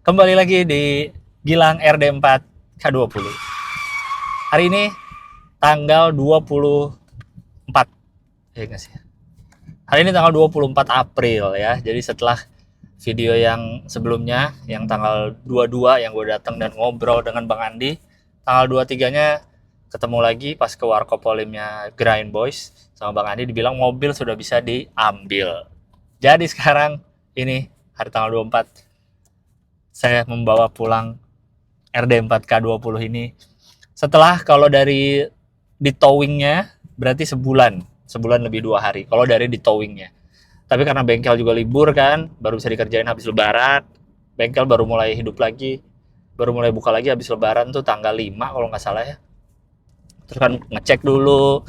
Kembali lagi di Gilang RD4 K20. Hari ini tanggal 24, ya nggak sih? Hari ini tanggal 24 April ya. Jadi setelah video yang sebelumnya, yang tanggal 22 yang gue datang dan ngobrol dengan Bang Andi, tanggal 23-nya ketemu lagi pas ke Warkop Polimnya Grind Boys sama Bang Andi dibilang mobil sudah bisa diambil. Jadi sekarang ini hari tanggal 24 saya membawa pulang RD4K20 ini. Setelah kalau dari di towingnya berarti sebulan lebih 2 hari. Kalau dari di towingnya. Tapi karena bengkel juga libur kan, baru bisa dikerjain habis Lebaran. Bengkel baru mulai hidup lagi, baru mulai buka lagi habis Lebaran tuh tanggal 5 kalau nggak salah ya. Terus kan ngecek dulu,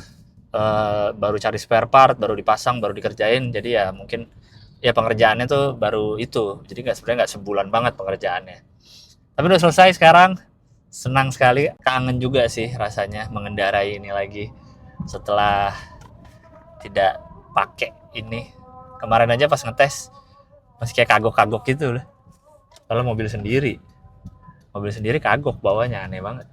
baru cari spare part, baru dipasang, baru dikerjain. Jadi ya mungkin ya pengerjaannya tuh baru itu. Jadi nggak sebenarnya nggak sebulan banget pengerjaannya. Tapi udah selesai sekarang. Senang sekali, kangen juga sih rasanya mengendarai ini lagi setelah tidak pakai ini. Kemarin aja pas ngetes masih kayak kagok-kagok gitu lah. Kalau mobil sendiri kagok bawanya aneh banget.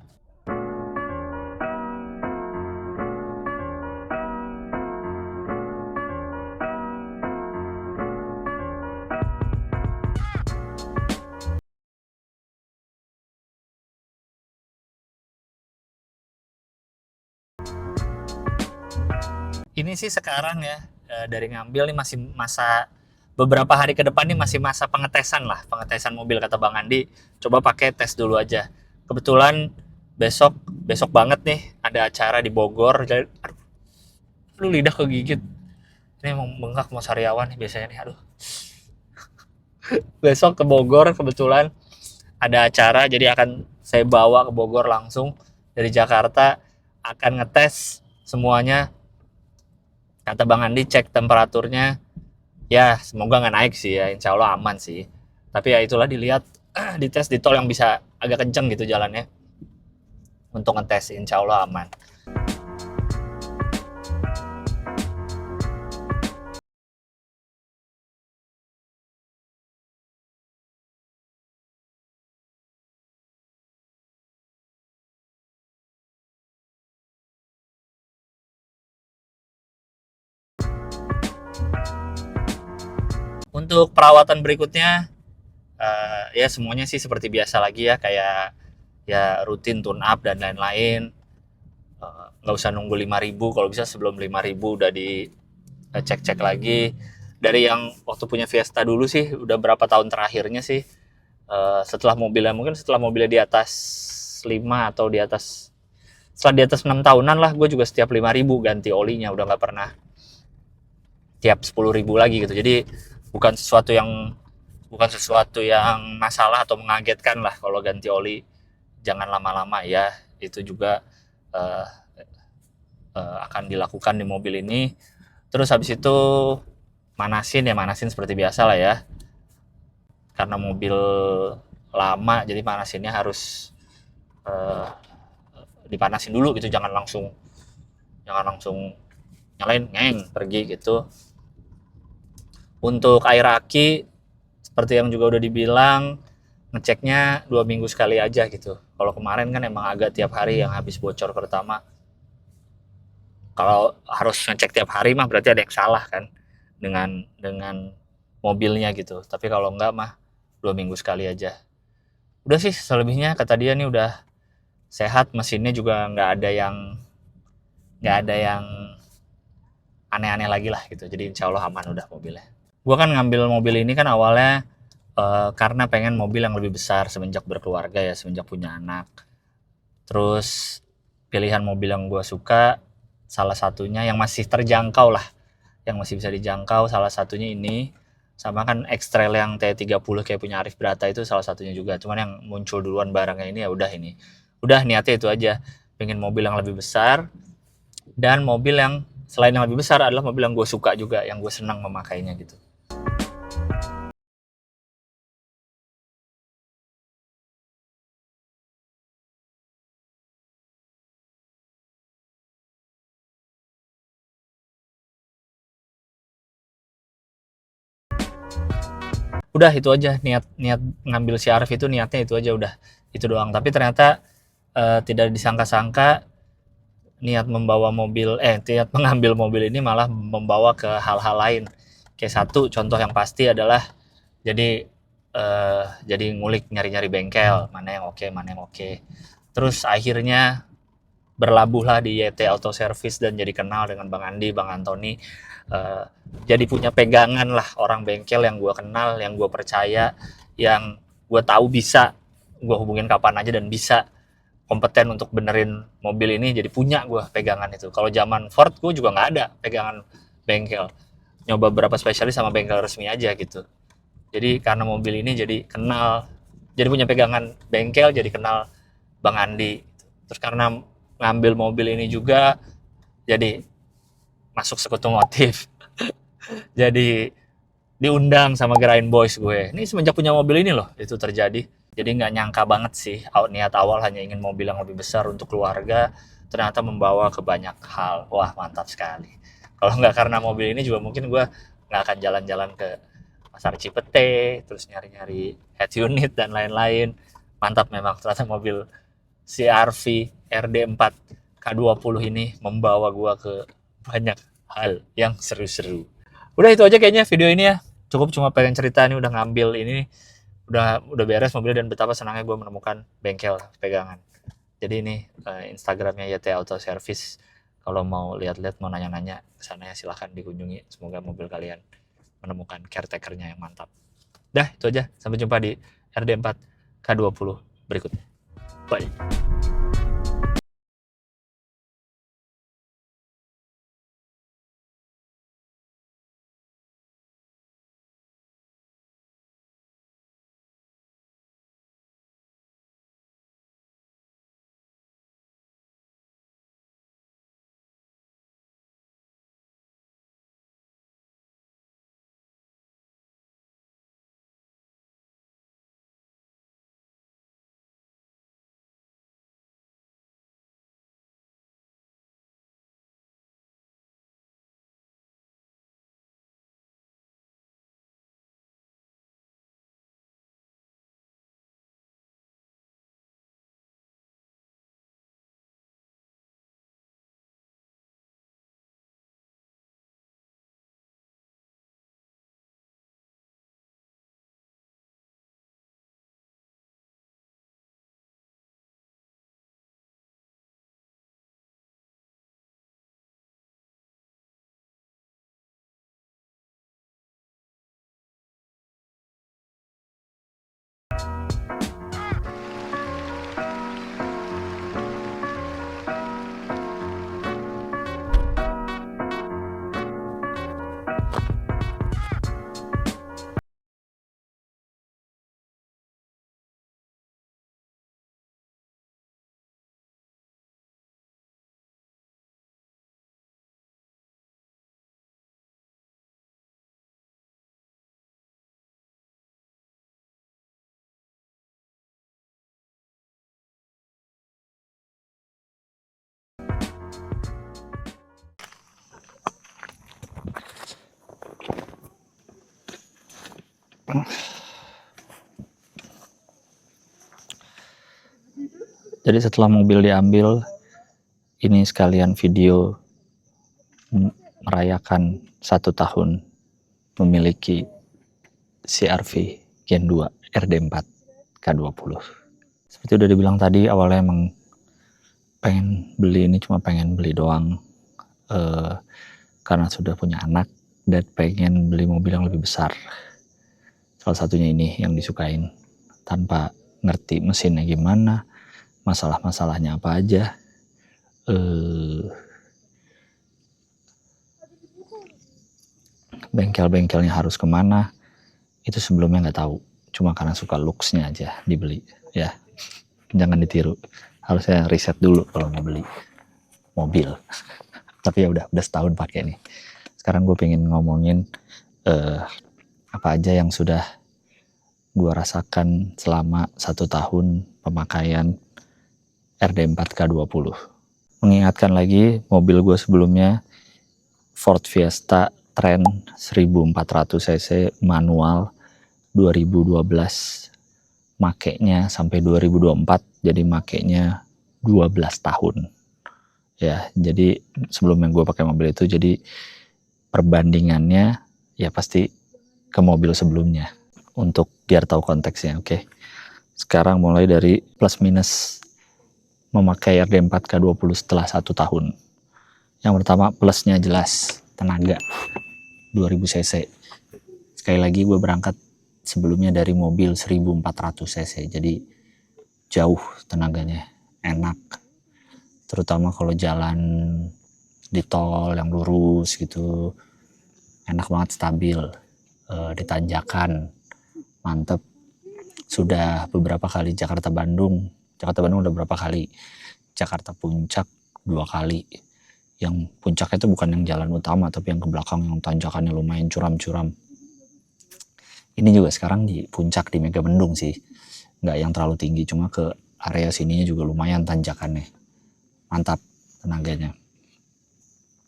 Ini sih sekarang ya dari ngambil nih masih masa beberapa hari ke depan nih masih masa pengetesan lah, pengetesan mobil kata Bang Andi. Coba pakai tes dulu aja. Kebetulan besok besok banget nih ada acara di Bogor. Jadi, aduh lidah kegigit. Ini emang bengkak mau sariawan nih biasanya nih. Aduh. Besok ke Bogor kebetulan ada acara jadi akan saya bawa ke Bogor langsung dari Jakarta, akan ngetes semuanya. Kata Bang Andi cek temperaturnya, ya semoga nggak naik sih ya, insya Allah aman sih. Tapi ya itulah dilihat di tes di tol yang bisa agak kenceng gitu jalannya untuk ngetes, insya Allah aman. Untuk perawatan berikutnya ya semuanya sih seperti biasa lagi ya, kayak ya rutin tune up dan lain-lain. Nggak usah nunggu 5.000, kalau bisa sebelum 5.000 udah dicek-cek lagi. Dari yang waktu punya Fiesta dulu sih udah berapa tahun terakhirnya sih, setelah mobilnya mungkin setelah mobilnya di atas 5 atau di atas, setelah di atas 6 tahunan lah, gue juga setiap 5.000 ganti olinya, udah nggak pernah tiap 10.000 lagi gitu. Jadi bukan sesuatu yang bukan sesuatu yang masalah atau mengagetkan lah kalau ganti oli, jangan lama-lama ya. Itu juga uh, akan dilakukan di mobil ini. Terus habis itu manasin ya, manasin seperti biasa lah ya, karena mobil lama jadi manasinnya harus uh, dipanasin dulu gitu, jangan langsung nyalain ngeng pergi gitu. Untuk air aki seperti yang juga udah dibilang, ngeceknya 2 minggu sekali aja gitu. Kalau kemarin kan emang agak tiap hari yang habis bocor pertama. Kalau harus ngecek tiap hari mah berarti ada yang salah kan dengan mobilnya gitu. Tapi kalau enggak mah 2 minggu sekali aja. Udah sih selebihnya kata dia nih udah sehat, mesinnya juga nggak ada yang aneh-aneh lagi lah gitu. Jadi insya Allah aman udah mobilnya. Gua kan ngambil mobil ini kan awalnya karena pengen mobil yang lebih besar semenjak berkeluarga ya, semenjak punya anak. Terus pilihan mobil yang gue suka salah satunya yang masih terjangkau lah, yang masih bisa dijangkau, salah satunya ini. Sama kan X-Trail yang T30 kayak punya Arif Brata itu salah satunya juga. Cuman yang muncul duluan barangnya ini ya udah ini. Udah niatnya itu aja. Pengen mobil yang lebih besar, dan mobil yang selain yang lebih besar adalah mobil yang gue suka juga, yang gue senang memakainya gitu. Udah itu aja, niat niat ngambil CR-V itu niatnya itu aja udah, itu doang. Tapi ternyata tidak disangka-sangka niat mengambil mobil ini malah membawa ke hal-hal lain. Kayak satu contoh yang pasti adalah jadi ngulik nyari-nyari bengkel mana yang oke, mana yang oke. Terus akhirnya berlabuhlah di YT Auto Service dan jadi kenal dengan Bang Andi, Bang Antoni. Uh, jadi punya pegangan lah orang bengkel yang gue kenal, yang gue percaya, yang gue tahu bisa gue hubungin kapan aja dan bisa kompeten untuk benerin mobil ini. Jadi punya gue pegangan itu. Kalau zaman Ford gue juga nggak ada pegangan bengkel. Nyoba berapa spesialis sama bengkel resmi aja gitu. Jadi karena mobil ini jadi kenal, jadi punya pegangan bengkel, jadi kenal Bang Andi. Terus karena ngambil mobil ini juga jadi masuk sekutu motif. Jadi diundang sama Gerain Boys gue. Ini semenjak punya mobil ini loh itu terjadi. Jadi nggak nyangka banget sih, niat awal hanya ingin mobil yang lebih besar untuk keluarga, ternyata membawa ke banyak hal. Wah mantap sekali. Kalau nggak karena mobil ini juga mungkin gue nggak akan jalan-jalan ke pasar Cipete, terus nyari-nyari head unit dan lain-lain. Mantap memang ternyata mobil CR-V RD4 K20 ini membawa gua ke banyak hal yang seru-seru. Udah itu aja kayaknya video ini ya. Cukup cuma pengen cerita nih, udah ngambil ini, udah beres mobilnya dan betapa senangnya gue menemukan bengkel pegangan. Jadi ini Instagramnya YT Auto Service. Kalau mau lihat-lihat, mau nanya-nanya kesana ya silahkan dikunjungi. Semoga mobil kalian menemukan caretakernya yang mantap. Dah itu aja. Sampai jumpa di RD4 K20 berikutnya. Bye. Jadi setelah mobil diambil, ini sekalian video merayakan 1 tahun memiliki CR-V Gen 2 RD4 K20. Seperti udah dibilang tadi, awalnya emang pengen beli ini, cuma pengen beli doang karena sudah punya anak dan pengen beli mobil yang lebih besar. Salah satunya ini yang disukain, tanpa ngerti mesinnya gimana, masalah-masalahnya apa aja, bengkel-bengkelnya harus kemana, itu sebelumnya nggak tahu. Cuma karena suka looks-nya aja dibeli. Ya, jangan ditiru. Harusnya riset dulu kalau mau beli mobil. Tapi ya udah setahun pakai nih. Sekarang gue pengen ngomongin apa aja yang sudah gue rasakan selama 1 tahun pemakaian RD4 K20. Mengingatkan lagi mobil gue sebelumnya Ford Fiesta Trend 1400 cc manual 2012 makainya sampai 2024, jadi makainya 12 tahun. Ya, jadi sebelum yang gue pakai mobil itu, jadi perbandingannya ya pasti ke mobil sebelumnya. Untuk biar tahu konteksnya, oke. Sekarang mulai dari plus minus memakai RD4 K20 setelah 1 tahun. Yang pertama plusnya jelas, tenaga 2000 cc. Sekali lagi gue berangkat sebelumnya dari mobil 1400 cc, jadi jauh tenaganya, enak. Terutama kalau jalan di tol yang lurus gitu, enak banget, stabil. Di tanjakan, mantep. Sudah beberapa kali Jakarta Bandung udah berapa kali, Jakarta Puncak 2 kali. Yang puncaknya itu bukan yang jalan utama, tapi yang ke belakang yang tanjakannya lumayan curam-curam. Ini juga sekarang di puncak di Megamendung sih, nggak yang terlalu tinggi, cuma ke area sininya juga lumayan tanjakannya, mantap tenaganya.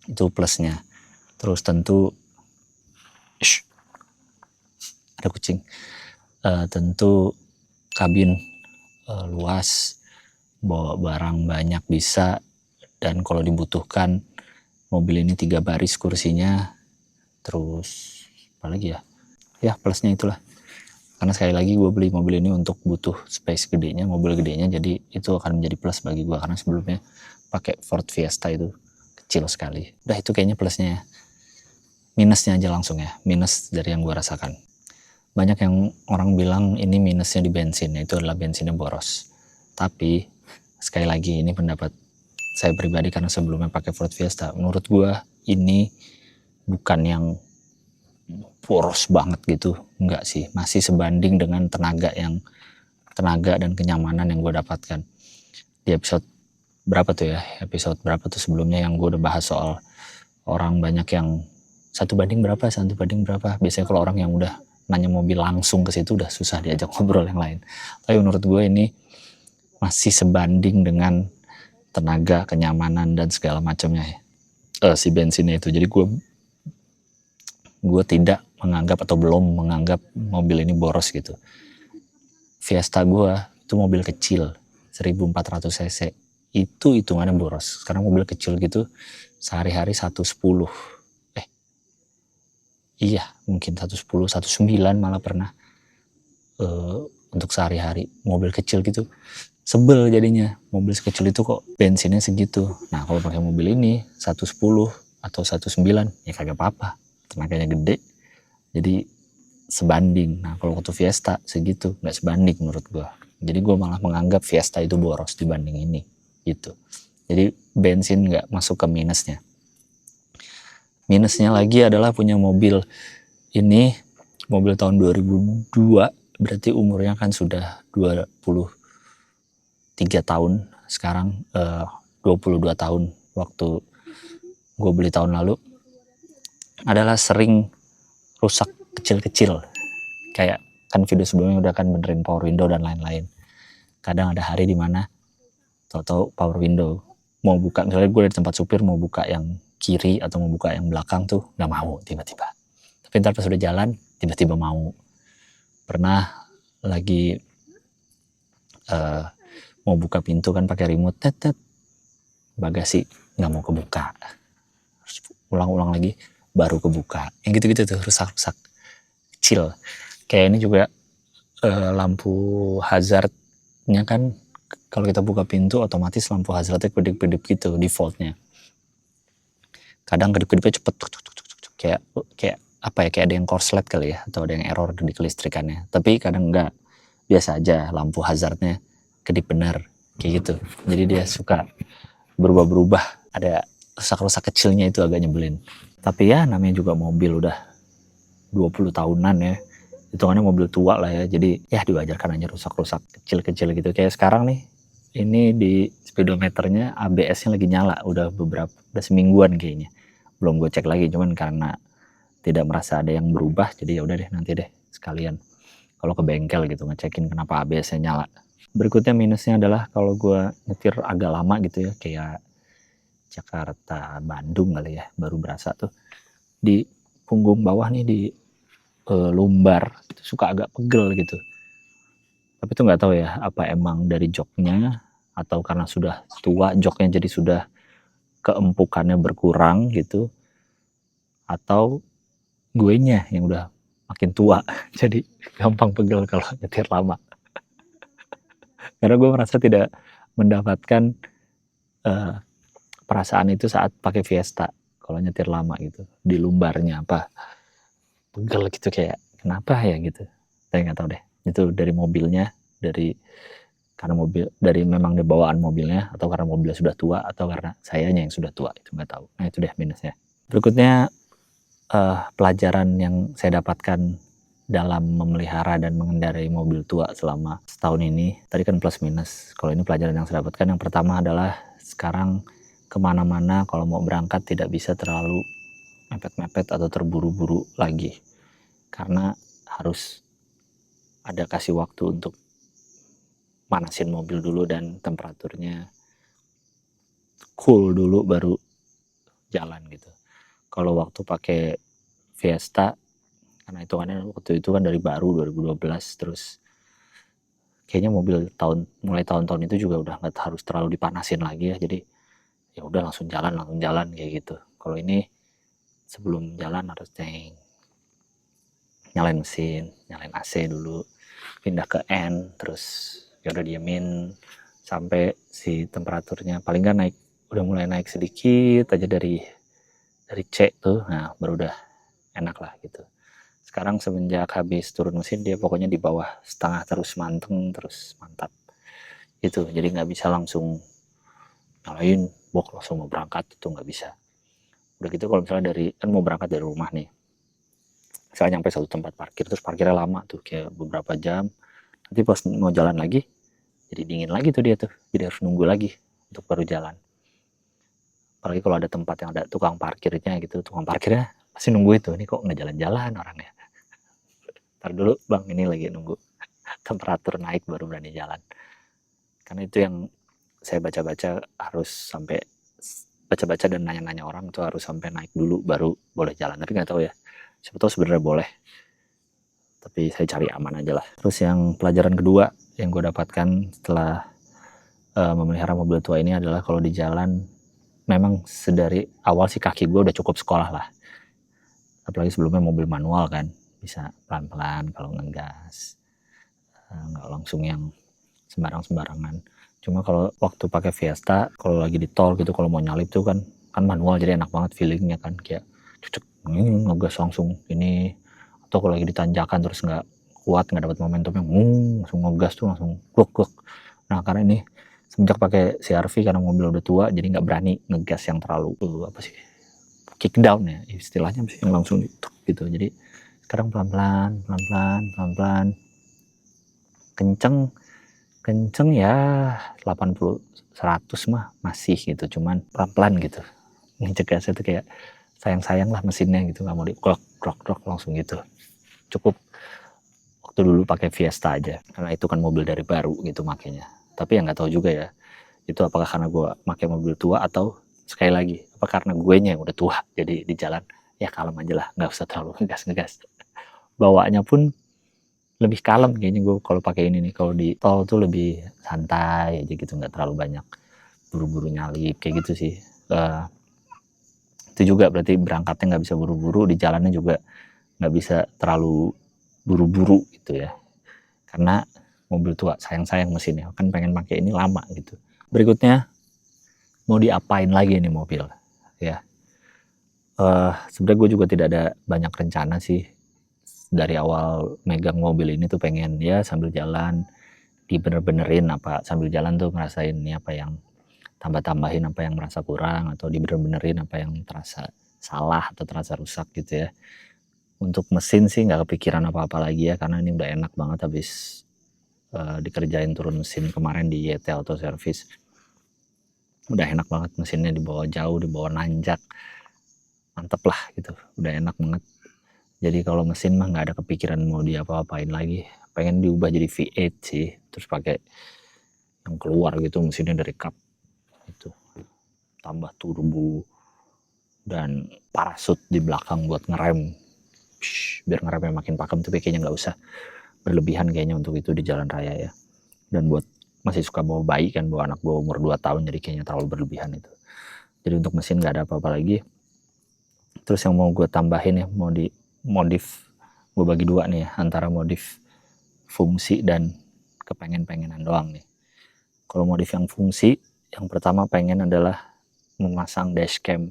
Itu plusnya. Terus tentu ada kucing. Tentu kabin luas, bawa barang banyak bisa, dan kalau dibutuhkan mobil ini 3 baris kursinya. Terus apa lagi ya plusnya itulah, karena sekali lagi gue beli mobil ini untuk butuh space gedenya, mobil gedenya, jadi itu akan menjadi plus bagi gue, karena sebelumnya pakai Ford Fiesta itu kecil sekali. Udah, itu kayaknya plusnya. Minusnya aja langsung ya, minus dari yang gue rasakan. Banyak yang orang bilang ini minusnya di bensin, itu adalah bensinnya boros. Tapi sekali lagi ini pendapat saya pribadi, karena sebelumnya pakai Ford Fiesta, menurut gue ini bukan yang boros banget gitu, enggak sih, masih sebanding dengan tenaga dan kenyamanan yang gue dapatkan. Di episode berapa tuh sebelumnya yang gue udah bahas soal orang banyak yang 1 banding berapa, biasanya kalau orang yang udah nanya mobil langsung ke situ udah susah diajak ngobrol yang lain. Tapi menurut gue ini masih sebanding dengan tenaga, kenyamanan, dan segala macamnya si bensinnya itu. Jadi gue tidak menganggap atau belum menganggap mobil ini boros gitu. Fiesta gue itu mobil kecil 1400 cc, itu hitungannya boros, karena mobil kecil gitu sehari-hari 110, mungkin 110, 109 malah pernah, untuk sehari-hari. Mobil kecil gitu sebel jadinya, mobil sekecil itu kok bensinnya segitu. Nah kalau pakai mobil ini 110 atau 19 ya kagak apa-apa, tenaganya gede, jadi sebanding. Nah kalau waktu Fiesta segitu nggak sebanding menurut gue, jadi gue malah menganggap Fiesta itu boros dibanding ini gitu. Jadi bensin nggak masuk ke minusnya. Minusnya lagi adalah punya mobil ini, mobil tahun 2002, berarti umurnya kan sudah 23 tahun sekarang, 22 tahun waktu gue beli tahun lalu, adalah sering rusak kecil-kecil. Kayak kan video sebelumnya udah kan benerin power window dan lain-lain. Kadang ada hari dimana tau-tau power window mau buka, misalnya gue dari tempat supir mau buka yang kiri atau mau buka yang belakang tuh nggak mau tiba-tiba. Tapi ntar pas udah jalan tiba-tiba mau. Pernah lagi mau buka pintu kan pakai remote, bagasi nggak mau kebuka, ulang-ulang lagi baru kebuka, yang gitu-gitu tuh rusak-rusak kecil. Kayak ini juga lampu hazardnya kan, kalau kita buka pintu otomatis lampu hazardnya kedip-kedip gitu defaultnya. Kadang kedip-kedipnya cepet, kayak apa ya, kayak ada yang korslet kali ya, atau ada yang error di kelistrikannya. Tapi kadang enggak, biasa aja lampu hazardnya kedip bener kayak gitu. Jadi dia suka berubah-berubah, ada rusak-rusak kecilnya, itu agak nyebelin. Tapi ya namanya juga mobil udah 20 tahunan ya, hitungannya mobil tua lah ya, jadi ya diwajarkan aja rusak-rusak kecil-kecil gitu. Kayak sekarang nih, ini di speedometernya ABS-nya lagi nyala, udah semingguan kayaknya, belum gue cek lagi, cuman karena tidak merasa ada yang berubah, jadi ya udah deh, nanti deh sekalian kalau ke bengkel gitu ngecekin kenapa ABS-nya nyala. Berikutnya minusnya adalah kalau gue nyetir agak lama gitu ya, kayak Jakarta Bandung kali ya, baru berasa tuh di punggung bawah nih, di lumbar itu suka agak pegel gitu. Tapi itu nggak tahu ya, apa emang dari joknya atau karena sudah tua joknya jadi sudah keempukannya berkurang gitu, atau guenya yang udah makin tua jadi gampang pegel kalau nyetir lama. Karena gue merasa tidak mendapatkan uh, perasaan itu saat pakai Fiesta kalau nyetir lama gitu di lumbarnya apa pegel gitu, kayak kenapa ya gitu. Saya nggak tahu deh, itu dari mobilnya, dari karena mobil, dari memang di bawaan mobilnya, atau karena mobilnya sudah tua, atau karena sayanya yang sudah tua, itu nggak tahu. Nah itu deh minusnya. Berikutnya pelajaran yang saya dapatkan dalam memelihara dan mengendarai mobil tua selama setahun ini. Tadi kan plus minus, kalau ini pelajaran yang saya dapatkan, yang pertama adalah sekarang kemana-mana kalau mau berangkat tidak bisa terlalu mepet-mepet atau terburu-buru lagi, karena harus ada kasih waktu untuk manasin mobil dulu dan temperaturnya cool dulu baru jalan gitu. Kalau waktu pakai Fiesta, karena hitungannya waktu itu kan dari baru 2012, terus kayaknya mobil mulai tahun-tahun itu juga udah nggak harus terlalu dipanasin lagi ya, jadi ya udah langsung jalan kayak gitu. Kalau ini sebelum jalan harus nyalain mesin, nyalain AC dulu, pindah ke N, terus ya udah diemin sampai si temperaturnya paling nggak naik, udah mulai naik sedikit aja dari C tuh, nah baru udah enak lah gitu. Sekarang semenjak habis turun mesin dia pokoknya di bawah setengah terus, manteng terus, mantap gitu. Jadi nggak bisa langsung nyalain bok langsung mau berangkat, itu nggak bisa. Udah gitu kalau misalnya kan mau berangkat dari rumah nih, misalnya nyampe satu tempat parkir terus parkirnya lama tuh kayak beberapa jam, nanti pas mau jalan lagi jadi dingin lagi tuh dia tuh, jadi harus nunggu lagi untuk baru jalan. Apalagi kalau ada tempat yang ada tukang parkirnya gitu, tukang parkirnya pasti nunggu itu, nih kok nggak jalan-jalan orangnya, ntar dulu bang ini lagi nunggu temperatur naik baru berani jalan. Karena itu yang saya baca-baca, harus sampai baca-baca dan nanya-nanya orang tuh harus sampai naik dulu baru boleh jalan. Tapi nggak tahu ya, siapa tahu sebenarnya boleh, tapi saya cari aman aja lah. Terus yang pelajaran kedua yang gue dapatkan setelah memelihara mobil tua ini adalah kalau di jalan memang sedari awal sih kaki gue udah cukup sekolah lah, apalagi sebelumnya mobil manual kan, bisa pelan-pelan kalau ngegas, nggak langsung yang sembarang-sembarangan. Cuma kalau waktu pakai Fiesta, kalau lagi di tol gitu, kalau mau nyalip tuh kan manual, jadi enak banget feelingnya kan, kayak cucuk ngegas langsung ini. Atau kalau lagi ditanjakan terus nggak kuat, nggak dapat momentumnya, langsung ngegas tuh langsung gluk. Nah karena ini semenjak pakai CR-V, karena mobil udah tua, jadi nggak berani ngegas yang terlalu apa sih, kick down ya istilahnya, yang langsung gitu. Jadi sekarang pelan-pelan kenceng ya 80 100 mah masih gitu, cuman pelan-pelan gitu. Ngegasnya tuh kayak sayang-sayang lah mesinnya gitu, nggak mau di krok langsung gitu. Cukup waktu dulu pakai Fiesta aja, karena itu kan mobil dari baru gitu makanya. Tapi ya nggak tahu juga ya, itu apakah karena gue pakai mobil tua, atau sekali lagi apa karena gue nya yang udah tua jadi di jalan ya kalem aja lah, nggak usah terlalu ngegas. Bawaannya pun lebih kalem kayaknya gue kalau pakai ini nih. Kalau di tol tuh lebih santai aja gitu, nggak terlalu banyak buru-buru nyalip kayak gitu sih. Itu juga berarti berangkatnya nggak bisa buru-buru, di jalannya juga nggak bisa terlalu buru-buru gitu ya, karena mobil tua sayang mesinnya, kan pengen pakai ini lama gitu. Berikutnya mau diapain lagi nih mobil ya. Sebenarnya gue juga tidak ada banyak rencana sih dari awal megang mobil ini tuh, pengen ya sambil jalan dibener-benerin, apa sambil jalan tuh ngerasain ini apa yang tambah-tambahin, apa yang merasa kurang, atau dibener-benerin apa yang terasa salah atau terasa rusak gitu ya. Untuk mesin sih nggak kepikiran apa-apa lagi ya, karena ini udah enak banget habis dikerjain turun mesin kemarin di YT Auto Service. Udah enak banget mesinnya, dibawa jauh, dibawa nanjak, mantep lah gitu, udah enak banget. Jadi kalau mesin mah nggak ada kepikiran mau diapa-apain lagi. Pengen diubah jadi V8 sih, terus pakai yang keluar gitu mesinnya dari kap itu, tambah turbo dan parasut di belakang buat ngerem biar ngeremnya makin pakem, tapi kayaknya nggak usah berlebihan kayaknya untuk itu di jalan raya ya. Dan buat masih suka bawa bayi kan, bawa anak bawa umur 2 tahun, jadi kayaknya terlalu berlebihan itu. Jadi untuk mesin nggak ada apa-apa lagi. Terus yang mau gue tambahin ya, mau di modif, gue bagi dua nih ya, antara modif fungsi dan kepengen-pengenan doang nih. Kalau modif yang fungsi, yang pertama pengen adalah memasang dashcam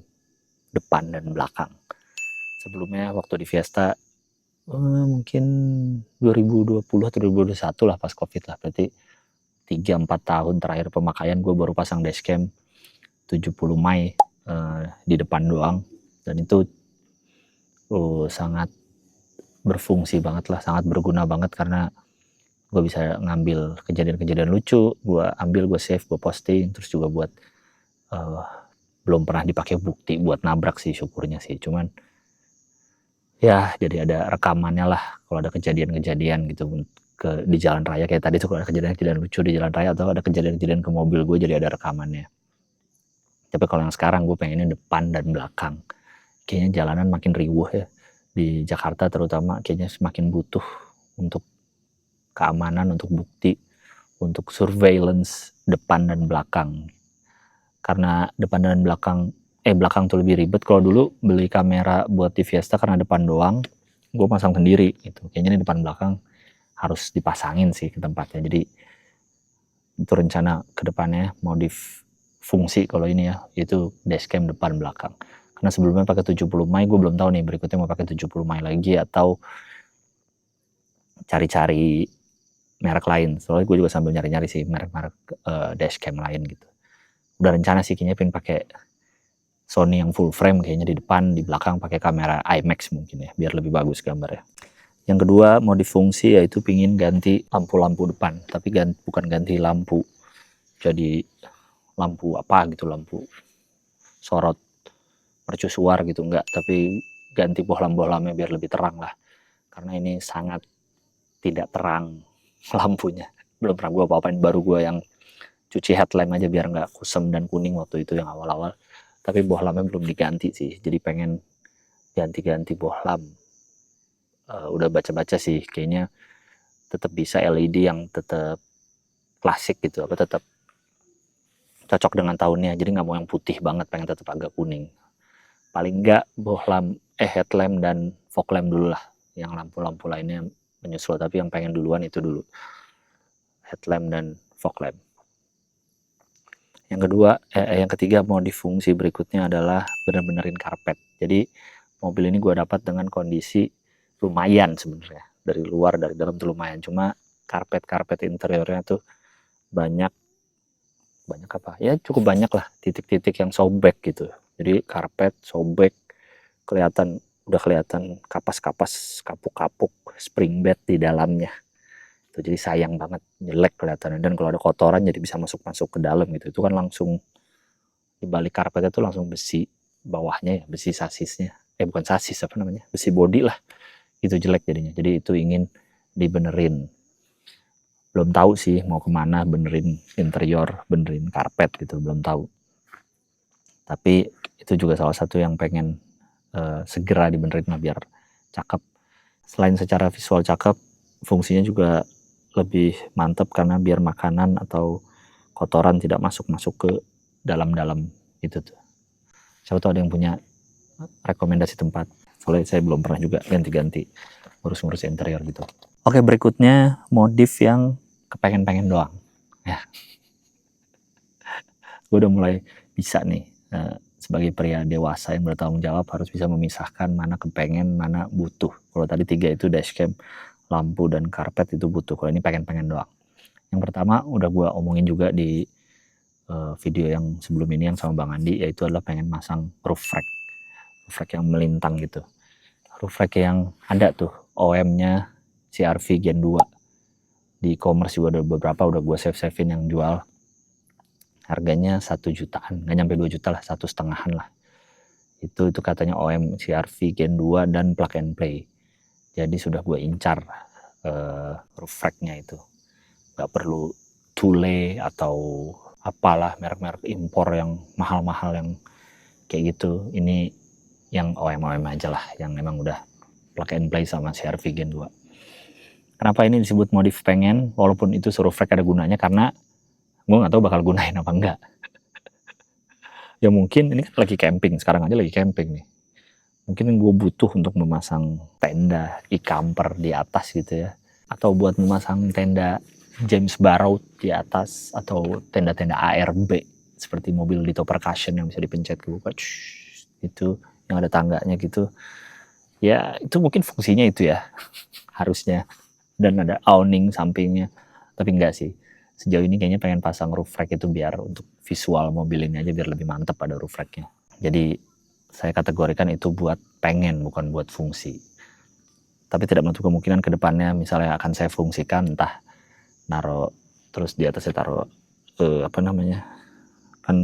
depan dan belakang. Sebelumnya waktu di Fiesta mungkin 2020 atau 2021 lah, pas COVID lah, berarti 3-4 tahun terakhir pemakaian gue baru pasang dashcam 70 Mei di depan doang, dan itu sangat berfungsi banget lah, sangat berguna banget, karena gue bisa ngambil kejadian-kejadian lucu, gue ambil, gue save, gue posting. Terus juga buat belum pernah dipakai bukti buat nabrak sih, syukurnya sih, cuman ya jadi ada rekamannya lah kalau ada kejadian-kejadian gitu di jalan raya, kayak tadi tuh kalau ada kejadian-kejadian lucu di jalan raya atau ada kejadian-kejadian ke mobil gue, jadi ada rekamannya. Tapi kalau yang sekarang gue pengennya depan dan belakang. Kayaknya jalanan makin riuh ya di Jakarta terutama, kayaknya semakin butuh untuk keamanan, untuk bukti, untuk surveillance depan dan belakang. Karena depan dan belakang tuh lebih ribet. Kalau dulu beli kamera buat di Fiesta karena depan doang, gue pasang sendiri gitu. Kayaknya ini depan belakang harus dipasangin sih ke tempatnya. Jadi itu rencana ke depannya, modif fungsi kalau ini ya, itu dashcam depan belakang. Karena sebelumnya pakai 70 Mei, gue belum tahu nih berikutnya mau pakai 70 Mei lagi atau cari-cari merek lain. Soalnya gue juga sambil nyari-nyari sih merek-merek dashcam lain gitu. Udah rencana sih kayaknya pengen pakai Sony yang full frame kayaknya di depan, di belakang pakai kamera IMAX mungkin ya, biar lebih bagus gambarnya. Yang kedua modif fungsi yaitu pingin ganti lampu-lampu depan, tapi bukan ganti lampu jadi lampu apa gitu, lampu sorot mercusuar gitu, enggak, tapi ganti bohlam-bohlamnya biar lebih terang lah, karena ini sangat tidak terang lampunya. Belum pernah gue apa-apain, baru gue yang cuci headlamp aja biar nggak kusem dan kuning waktu itu yang awal-awal, tapi bohlamnya belum diganti sih, jadi pengen ganti-ganti bohlam. Udah baca-baca sih kayaknya tetap bisa LED yang tetap klasik gitu, apa tetap cocok dengan tahunnya, jadi nggak mau yang putih banget, pengen tetap agak kuning. Paling nggak bohlam headlamp dan fog lamp dulu lah, yang lampu-lampu lainnya menyusul, tapi yang pengen duluan itu dulu headlamp dan fog lamp. Yang kedua, yang ketiga modif fungsi berikutnya adalah bener-benerin karpet. Jadi mobil ini gue dapat dengan kondisi lumayan sebenarnya, dari luar dari dalam tuh lumayan, cuma karpet interiornya tuh banyak apa ya, cukup banyak lah titik-titik yang sobek gitu. Jadi karpet sobek, udah kelihatan kapas-kapas, kapuk-kapuk spring bed di dalamnya. Itu jadi sayang banget, jelek kelihatannya, dan kalau ada kotoran jadi bisa masuk ke dalam gitu. Itu kan langsung di balik karpetnya tuh langsung besi bawahnya ya, besi sasisnya. Bukan sasis, apa namanya? Besi body lah. Itu jelek jadinya. Jadi itu ingin dibenerin. Belum tahu sih mau kemana, benerin interior, benerin karpet gitu, belum tahu. Tapi itu juga salah satu yang pengen segera dibenerin lah biar cakep. Selain secara visual cakep, fungsinya juga lebih mantap karena biar makanan atau kotoran tidak masuk ke dalam itu tuh. Siapa tahu ada yang punya rekomendasi tempat. Soalnya saya belum pernah juga ganti-ganti ngurus interior gitu. Oke, berikutnya modif yang kepengen-pengen doang. Ya. Gue udah mulai bisa nih, sebagai pria dewasa yang bertanggung jawab harus bisa memisahkan mana kepengen, mana butuh. Kalau tadi 3 itu dashcam, lampu, dan karpet itu butuh. Kalau ini pengen-pengen doang. Yang pertama udah gue omongin juga di video yang sebelum ini yang sama Bang Andi, yaitu adalah pengen masang roof rack yang melintang gitu. Roof rack yang ada tuh OM-nya CR-V Gen 2. Di e-commerce juga ada beberapa, udah gue save-savein yang jual. Harganya 1 jutaan, nggak nyampe 2 juta lah, 1,5-an lah. Itu katanya OM CR-V Gen 2 dan plug and play. Jadi sudah gue incar roof rack-nya itu. Nggak perlu Thule atau apalah merek-merek impor yang mahal-mahal yang kayak gitu. Ini yang OM aja lah, yang emang udah plug and play sama CR-V Gen 2. Kenapa ini disebut modif pengen, walaupun itu refleks ada gunanya, karena gue nggak tahu bakal gunain apa enggak. Ya mungkin ini kan lagi camping, sekarang aja lagi camping nih. Mungkin gue butuh untuk memasang tenda e-camper di atas gitu ya. Atau buat memasang tenda James Barrow di atas, atau tenda-tenda ARB seperti mobil Ditto Percussion yang bisa dipencet kebuka itu, yang ada tangganya gitu. Ya itu mungkin fungsinya itu ya, harusnya. Dan ada awning sampingnya, tapi enggak sih. Sejauh ini kayaknya pengen pasang roof rack itu biar untuk visual mobil ini aja biar lebih mantep ada roof racknya. Jadi saya kategorikan itu buat pengen, bukan buat fungsi. Tapi tidak menutup kemungkinan ke depannya misalnya akan saya fungsikan, entah naruh terus di atasnya taruh kan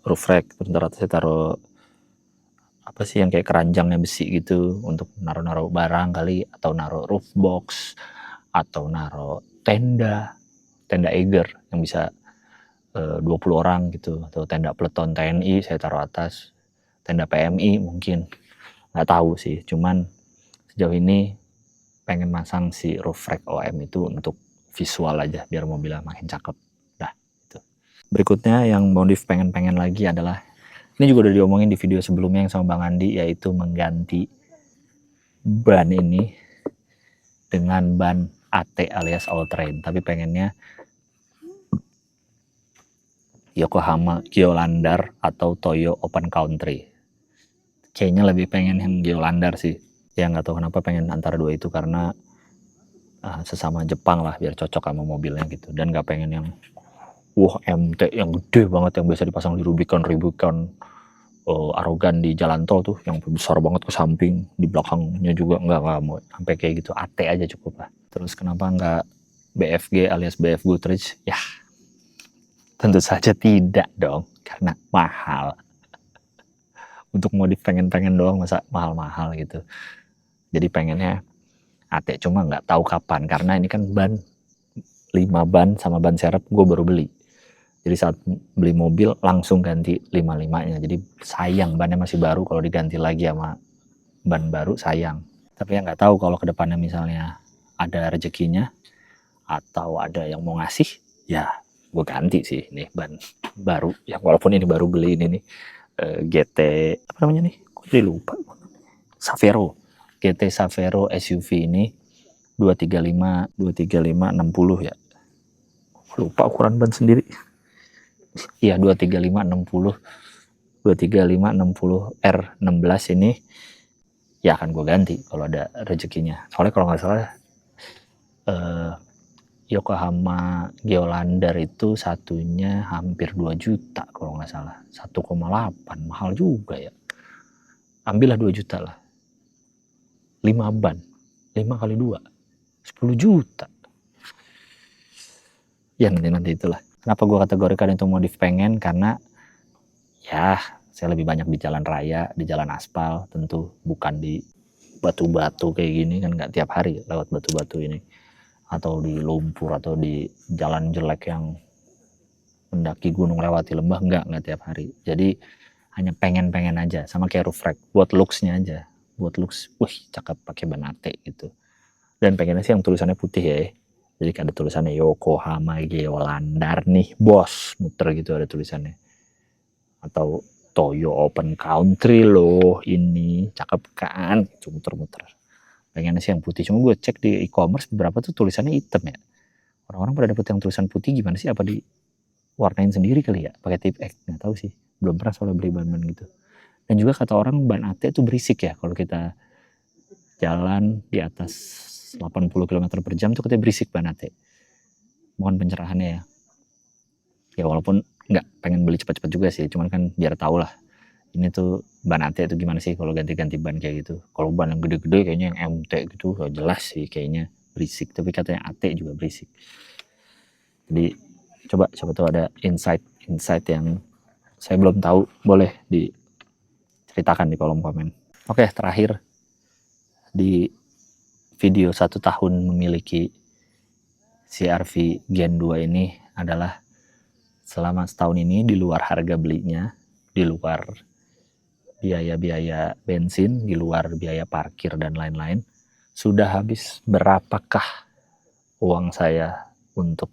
roof rack, terus di atasnya taruh apa sih yang kayak keranjangnya besi gitu untuk naruh-naruh barang kali, atau naruh roof box, atau naruh tenda Eiger yang bisa 20 orang gitu, atau tenda peleton TNI saya taruh atas, tenda PMI mungkin, nggak tahu sih. Cuman sejauh ini pengen masang si roof rack OM itu untuk visual aja biar mobilnya makin cakep. Dah itu. Berikutnya yang modif pengen lagi adalah, ini juga udah diomongin di video sebelumnya yang sama Bang Andi, yaitu mengganti ban ini dengan ban AT alias all terrain, tapi pengennya Yokohama Geolandar atau Toyo Open Country. Kayaknya lebih pengen yang Geolandar sih. Ya nggak tahu kenapa pengen antara dua itu, karena sesama Jepang lah biar cocok sama mobilnya gitu. Dan nggak pengen yang MT yang gede banget yang biasa dipasang di Rubicon Arogan di jalan tol tuh, yang besar banget ke samping, di belakangnya juga nggak mau sampai kayak gitu. AT aja cukup lah. Terus kenapa nggak BFG alias BF Goodrich? Ya tentu saja tidak dong, karena mahal. Untuk modif pengen doang masa mahal-mahal gitu. Jadi pengennya AT, cuma nggak tahu kapan, karena ini kan ban 5 ban sama ban serep gue baru beli. Jadi saat beli mobil langsung ganti 5-5-nya. Jadi sayang, bannya masih baru, kalau diganti lagi sama ban baru sayang. Tapi ya nggak tahu kalau kedepannya misalnya ada rezekinya atau ada yang mau ngasih, ya gue ganti sih nih ban baru. Yang walaupun ini baru beli ini nih GT apa namanya nih? Kok jadi lupa? Savero. GT Savero SUV ini 235 60 ya. Lupa ukuran ban sendiri. Iya 235 60 R16 ini ya akan gue ganti kalau ada rezekinya. Soalnya kalau nggak salah Yokohama Geolandar itu satunya hampir 2 juta kalau nggak salah. 1,8, mahal juga ya. Ambillah 2 juta lah. 5 ban. 5 kali 2. 10 juta. Ya nanti itulah. Kenapa gue kategorikan itu modif pengen? Karena ya saya lebih banyak di jalan raya, di jalan aspal, tentu bukan di batu-batu kayak gini kan, nggak tiap hari lewat batu-batu ini, atau di lumpur atau di jalan jelek yang mendaki gunung lewati lembah, nggak tiap hari. Jadi hanya pengen aja, sama kayak roof rack, buat looks-nya aja, buat looks, wih cakep pakai ban AT gitu. Dan pengennya sih yang tulisannya putih ya, jadi ada tulisannya Yokohama Geolandar nih bos, muter gitu ada tulisannya, atau Toyo Open Country loh ini, cakep kan, itu muter-muter. Pengennya sih yang putih, cuma gue cek di e-commerce beberapa tuh tulisannya hitam ya. Orang-orang pada dapet yang tulisan putih gimana sih? Apa diwarnain sendiri kali ya? Pakai tip X, nggak tahu sih. Belum pernah soalnya beli ban-ban gitu. Dan juga kata orang ban AT itu berisik ya. Kalau kita jalan di atas 80 km per jam tuh katanya berisik ban AT. Mohon pencerahannya ya. Ya walaupun nggak pengen beli cepat-cepat juga sih. Cuman kan biar tau lah. Ini tuh ban AT itu gimana sih kalau ganti-ganti ban kayak gitu. Kalau ban yang gede-gede kayaknya yang MT gitu gak jelas sih kayaknya berisik. Tapi katanya AT juga berisik. Jadi coba tuh ada insight yang saya belum tahu, boleh diceritakan di kolom komen. Oke, terakhir di video 1 tahun memiliki CR-V Gen 2 ini adalah selama setahun ini di luar harga belinya, di luar biaya-biaya bensin, di luar biaya parkir dan lain-lain, sudah habis berapakah uang saya untuk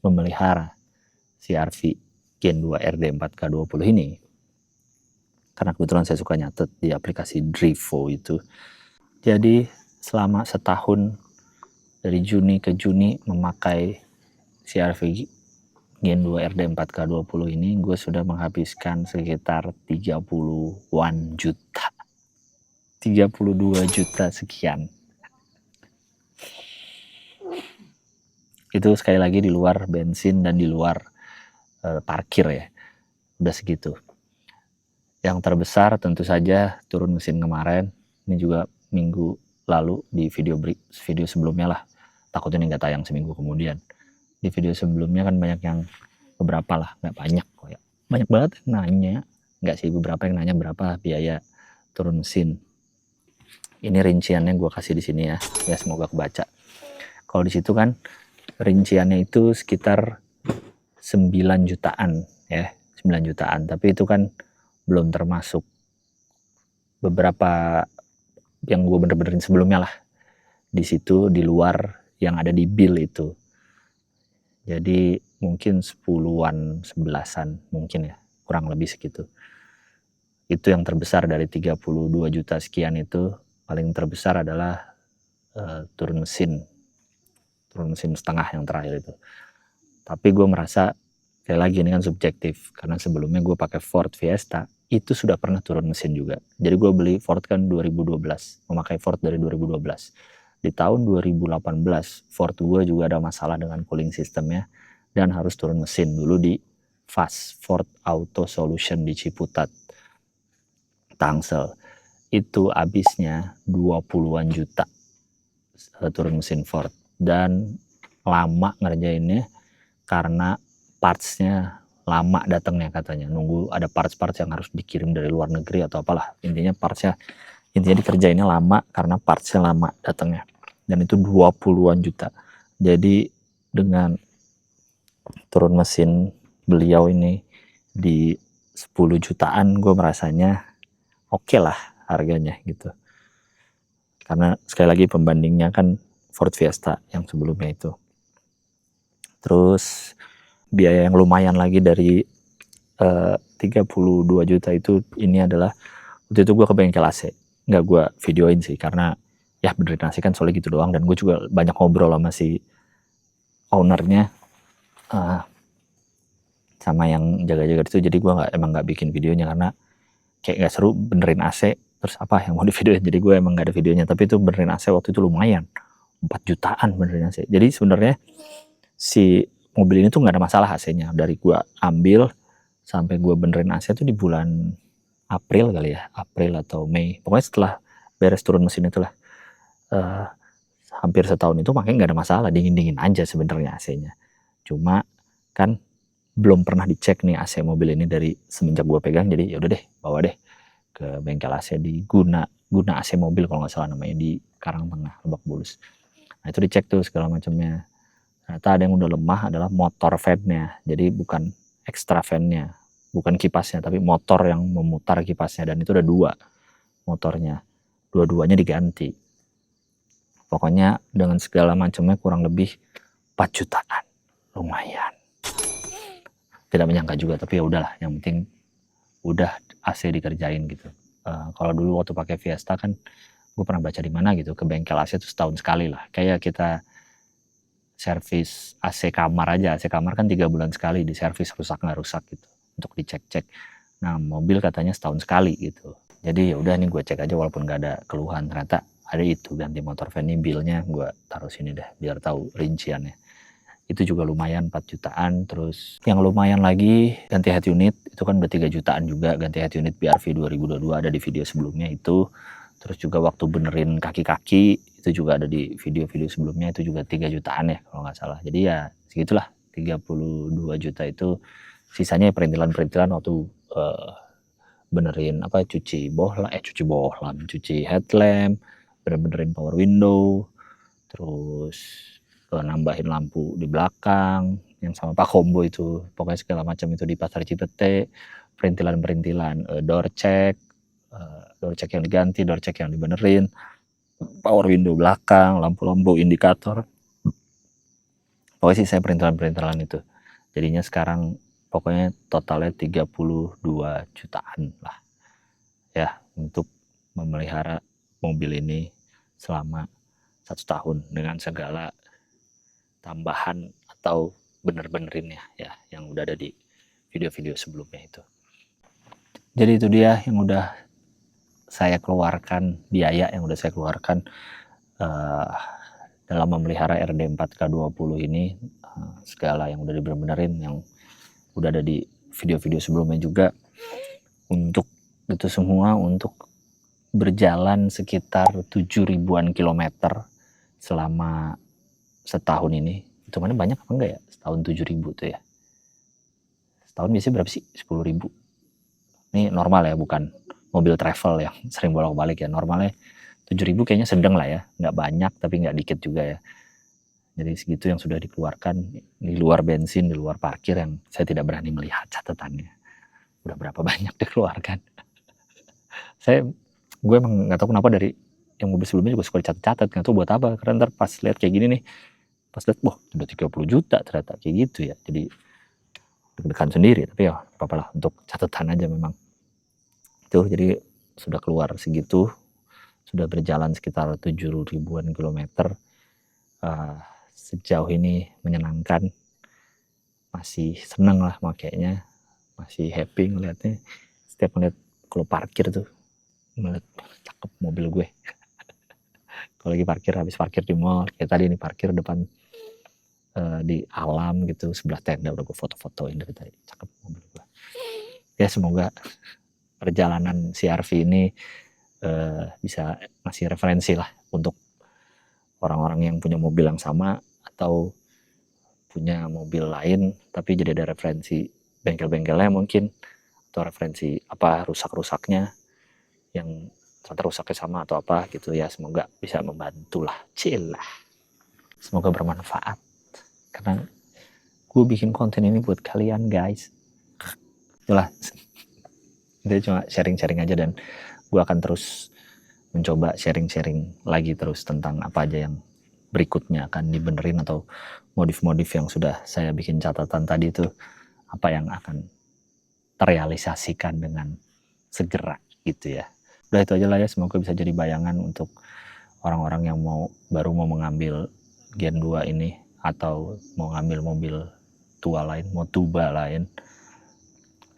memelihara CR-V Gen 2 RD4K20 ini. Karena kebetulan saya suka nyatet di aplikasi Drivo itu. Jadi selama setahun dari Juni ke Juni memakai CR-V Gen 2 RD4K20 ini, gue sudah menghabiskan sekitar 30-an juta. 32 juta sekian. Itu sekali lagi di luar bensin dan di luar parkir ya. Udah segitu. Yang terbesar tentu saja turun mesin kemarin. Ini juga minggu lalu di video sebelumnya lah. Takutnya ini nggak tayang seminggu kemudian. Di video sebelumnya kan banyak yang beberapa lah, nggak banyak kok ya. Banyak banget yang nanya, nggak sih, beberapa yang nanya berapa biaya turun mesin. Ini rinciannya gue kasih di sini ya, ya semoga kebaca. Kalau di situ kan rinciannya itu sekitar 9 jutaan ya, 9 jutaan. Tapi itu kan belum termasuk beberapa yang gue bener-benerin sebelumnya lah. Di situ di luar yang ada di bill itu. Jadi mungkin 10-an, 11-an mungkin ya, kurang lebih segitu. Itu yang terbesar dari 32 juta sekian itu, paling terbesar adalah turun mesin setengah yang terakhir itu. Tapi gue merasa, sekali lagi ini kan subjektif, karena sebelumnya gue pakai Ford Fiesta, itu sudah pernah turun mesin juga. Jadi gue beli Ford kan 2012, memakai Ford dari 2012. Di tahun 2018, Ford gue juga ada masalah dengan cooling systemnya, dan harus turun mesin dulu di FAS, Ford Auto Solution di Ciputat, Tangsel. Itu habisnya 20-an juta turun mesin Ford. Dan lama ngerjainnya, karena partsnya lama datangnya katanya. Nunggu ada parts-parts yang harus dikirim dari luar negeri atau apalah. Intinya dikerjainnya lama karena partsnya lama datangnya. Dan itu 20-an juta. Jadi dengan turun mesin beliau ini di 10 jutaan, gue merasanya oke lah harganya gitu. Karena sekali lagi pembandingnya kan Ford Fiesta yang sebelumnya itu. Terus biaya yang lumayan lagi dari 32 juta itu, ini adalah waktu itu gue ke bengkel AC. Nggak gue videoin sih, karena ya benerin AC kan soalnya gitu doang. Dan gue juga banyak ngobrol sama si ownernya, sama yang jaga-jaga itu. Jadi gue emang nggak bikin videonya, karena kayak nggak seru benerin AC. Terus apa yang mau di videoin, jadi gue emang nggak ada videonya. Tapi itu benerin AC waktu itu lumayan, 4 jutaan benerin AC. Jadi sebenarnya si mobil ini tuh nggak ada masalah AC-nya. Dari gue ambil sampai gue benerin AC itu di bulan April kali ya, April atau Mei. Pokoknya setelah beres turun mesin itulah, hampir setahun itu makanya nggak ada masalah, dingin-dingin aja sebenarnya AC-nya. Cuma kan belum pernah dicek nih AC mobil ini dari semenjak gue pegang. Jadi yaudah deh, bawa deh ke bengkel AC di Guna AC mobil kalau nggak salah namanya, di Karangtengah, Lebak Bulus. Nah itu dicek tuh segala macamnya. Ternyata ada yang udah lemah adalah motor fan-nya. Jadi bukan ekstra fan-nya, bukan kipasnya, tapi motor yang memutar kipasnya. Dan itu ada 2 motornya, dua-duanya diganti. Pokoknya dengan segala macamnya kurang lebih 4 jutaan, lumayan. Tidak menyangka juga, tapi ya udahlah, yang penting udah AC dikerjain gitu. Kalau dulu waktu pakai Fiesta kan, gue pernah baca di mana gitu, ke bengkel AC itu setahun sekali lah. Kayak kita servis AC kamar aja, AC kamar kan 3 bulan sekali di servis, rusak nggak rusak gitu, untuk dicek-cek. Nah mobil katanya setahun sekali gitu. Jadi ya udah nih gue cek aja walaupun nggak ada keluhan. Ternyata ada itu, ganti motor fan. Ini bilnya gue taruh sini deh biar tahu rinciannya. Itu juga lumayan 4 jutaan. Terus yang lumayan lagi ganti head unit, itu kan udah 3 jutaan juga. Ganti head unit BRV 2022 ada di video sebelumnya itu. Terus juga waktu benerin kaki-kaki itu juga ada di video-video sebelumnya, itu juga 3 jutaan ya kalau nggak salah. Jadi ya segitulah, 32 juta itu. Sisanya perintilan-perintilan waktu benerin cuci headlamp, benerin power window, terus nambahin lampu di belakang yang sama Pak Kombo itu. Pokoknya segala macam itu di Pasar Cipete, perintilan-perintilan, door check, door check yang diganti, door check yang dibenerin, power window belakang, lampu-lampu indikator. Pokoknya sih saya perintilan-perintilan itu. Jadinya sekarang pokoknya totalnya 32 jutaan lah ya untuk memelihara mobil ini selama 1 tahun dengan segala tambahan atau bener-benerinnya ya yang udah ada di video-video sebelumnya itu. Jadi itu dia yang udah saya keluarkan, biaya yang udah saya keluarkan dalam memelihara RD4K20 ini, segala yang udah dibenerin, yang udah ada di video-video sebelumnya juga. Untuk itu semua untuk berjalan sekitar 7.000-an kilometer selama setahun ini. Itu mana banyak apa enggak ya? Setahun 7.000 tuh ya. Setahun biasanya berapa sih? 10.000. Ini normal ya, bukan mobil travel yang sering bolak-balik ya. Normalnya 7.000 kayaknya sedang lah ya, nggak banyak tapi nggak dikit juga ya. Jadi segitu yang sudah dikeluarkan di luar bensin, di luar parkir yang saya tidak berani melihat catatannya. Udah berapa banyak dikeluarkan. Gue emang nggak tahu kenapa dari yang mobil sebelumnya juga suka dicatat-catat, nggak tahu buat apa. Karena ntar pas lihat kayak gini nih, pas lihat, wah udah 30 juta ternyata kayak gitu ya. Jadi deg-degan sendiri, tapi ya apa-apa lah untuk catatan aja memang. Tuh jadi sudah keluar segitu. Sudah berjalan sekitar 7.000-an kilometer. Sejauh ini menyenangkan, masih seneng lah makanya, masih happy ngeliatnya. Setiap ngeliat kalau parkir tuh, ngeliat cakep mobil gue. Kalau lagi parkir, habis parkir di mall, kayak tadi ini parkir depan di alam gitu, sebelah tenda udah gue foto-fotoin dari tadi, cakep mobil gue. Ya semoga perjalanan CR-V ini bisa ngasih referensi lah untuk orang-orang yang punya mobil yang sama atau punya mobil lain tapi jadi ada referensi bengkel-bengkelnya mungkin, atau referensi apa rusak-rusaknya yang ternyata rusaknya sama atau apa gitu ya. Semoga bisa membantu lah, cilah. Semoga bermanfaat karena gue bikin konten ini buat kalian guys. Itulah, itu cuma sharing-sharing aja dan gue akan terus mencoba sharing-sharing lagi terus tentang apa aja yang berikutnya akan dibenerin atau modif-modif yang sudah saya bikin catatan tadi itu apa yang akan terrealisasikan dengan segera gitu ya. Udah itu aja lah ya, semoga bisa jadi bayangan untuk orang-orang yang baru mau mengambil Gen 2 ini atau mau ngambil mobil tua lain, mau tuba lain.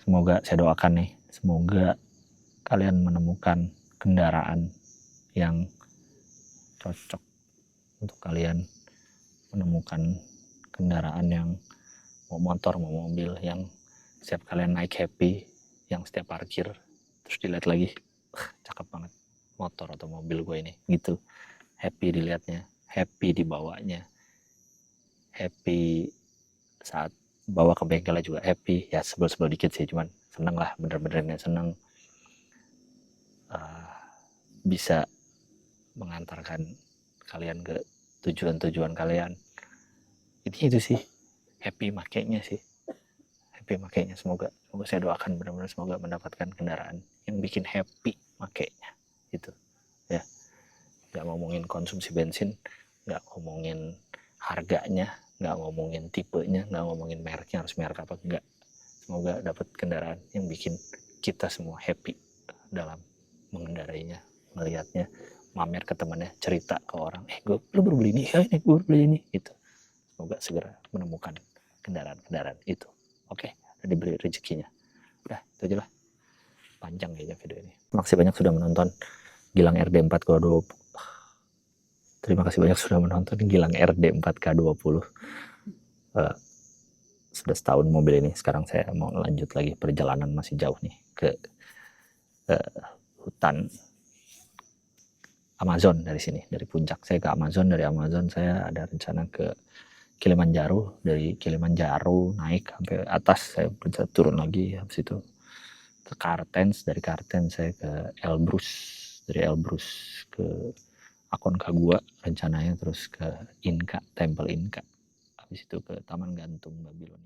Semoga saya doakan nih, semoga kalian menemukan kendaraan yang cocok untuk kalian, menemukan kendaraan yang mau motor, mau mobil yang setiap kalian naik happy, yang setiap parkir terus dilihat lagi, cakep banget motor atau mobil gue ini gitu. Happy dilihatnya, happy dibawanya, happy saat bawa ke bengkelnya juga happy. Ya sebel-sebel dikit sih, cuman seneng lah, bener-benernya seneng bisa mengantarkan kalian ke tujuan-tujuan kalian. Itu sih, happy makainya sih, happy makainya. Semoga saya doakan benar-benar semoga mendapatkan kendaraan yang bikin happy makainya gitu ya. Nggak ngomongin konsumsi bensin, nggak ngomongin harganya, nggak ngomongin tipenya, nggak ngomongin mereknya harus merek apa, enggak. Semoga dapat kendaraan yang bikin kita semua happy dalam mengendarainya, melihatnya, mamer ke temannya, cerita ke orang, lu baru beli ini, ini gue baru beli ini, gitu. Semoga segera menemukan kendaraan-kendaraan itu. Oke, udah diberi rezekinya. Udah, itu aja lah. Panjang kayaknya video ini. Makasih banyak sudah menonton Gilang RD4K20. Terima kasih banyak sudah menonton Gilang RD4K20. Sudah setahun mobil ini. Sekarang saya mau lanjut lagi perjalanan, masih jauh nih ke hutan Amazon dari sini, dari puncak saya ke Amazon, dari Amazon saya ada rencana ke Kilimanjaro, dari Kilimanjaro naik sampai atas saya bisa turun lagi, habis itu ke Kartens, dari Kartens saya ke Elbrus, dari Elbrus ke Aconcagua rencananya, terus ke Inca, Temple Inca, habis itu ke Taman Gantung Babilonia.